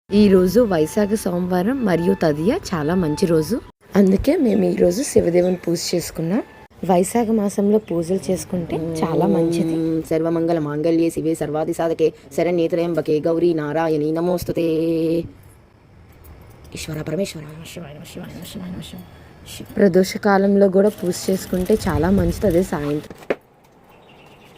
ఈరోజు వైశాఖ సోమవారం మరియు తదియ చాలా మంచి రోజు. అందుకే మేము ఈరోజు శివదేవుని పూజ చేసుకున్నాం. వైశాఖ మాసంలో పూజలు చేసుకుంటే చాలా మంచిది. సర్వమంగళ మాంగళ్యే శివే సర్వాది సాధకే శరణ్యేత్రయంబకే గౌరీ నారాయణి నమోస్తుతే. ఈశ్వర పరమేశ్వర ప్రదోష కాలంలో కూడా పూజ చేసుకుంటే చాలా మంచిది. అదే సాయంత్రం.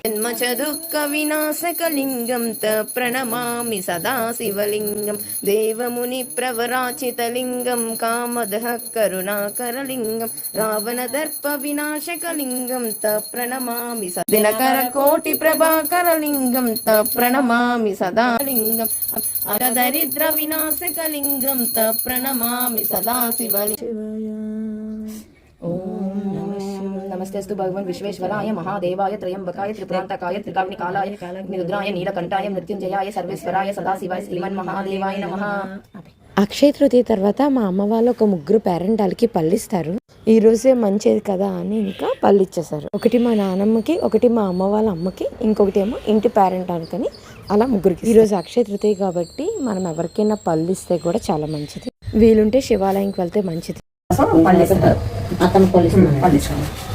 జన్మచ దుఃఖ వినాశకలింగం త ప్రణమామి సదా శివలింగం దేవముని ప్రవరాచితలింగం కామదః కరుణాకరలింగం రావణ దర్ప వినాశకలింగం త ప్రణమామి దినకర కోటి ప్రభాకరలింగం త ప్రణమామి సదా లింగం దరిద్ర వినాశకలింగం త ప్రణమామి సదా శివలింగం. ఓం నమస్తేస్తు భగవన్ విశ్వేశ్వరాయ మహాదేవాయ త్రయంబకాయ త్రిపురాంతకాయ త్రికాగ్నికాలాయ రుద్రాయ నీలకంఠాయ మృత్యుంజయాయ సర్వేశ్వరాయ సదాశివాయ శ్రీమన్ మహాదేవాయ నమః. అక్షయ తృతీయ తర్వాత మా అమ్మ వాళ్ళు ఒక ముగ్గురు పేరెంటాలకి పళ్ళిస్తారు. ఈ రోజే మంచిది కదా అని ఇంకా పళ్ళిచ్చేసారు. ఒకటి మా నానమ్మకి, ఒకటి మా అమ్మ వాళ్ళ అమ్మకి, ఇంకొకటి ఏమో ఇంటి పేరెంటాలకని అలా ముగ్గురికి. ఈరోజు అక్షయ తృతీయ కాబట్టి మనం ఎవరికైనా పళ్ళిస్తే కూడా చాలా మంచిది. వీలుంటే శివాలయంకి వెళ్తే మంచిది. అతను పళ్ళిస్తారు.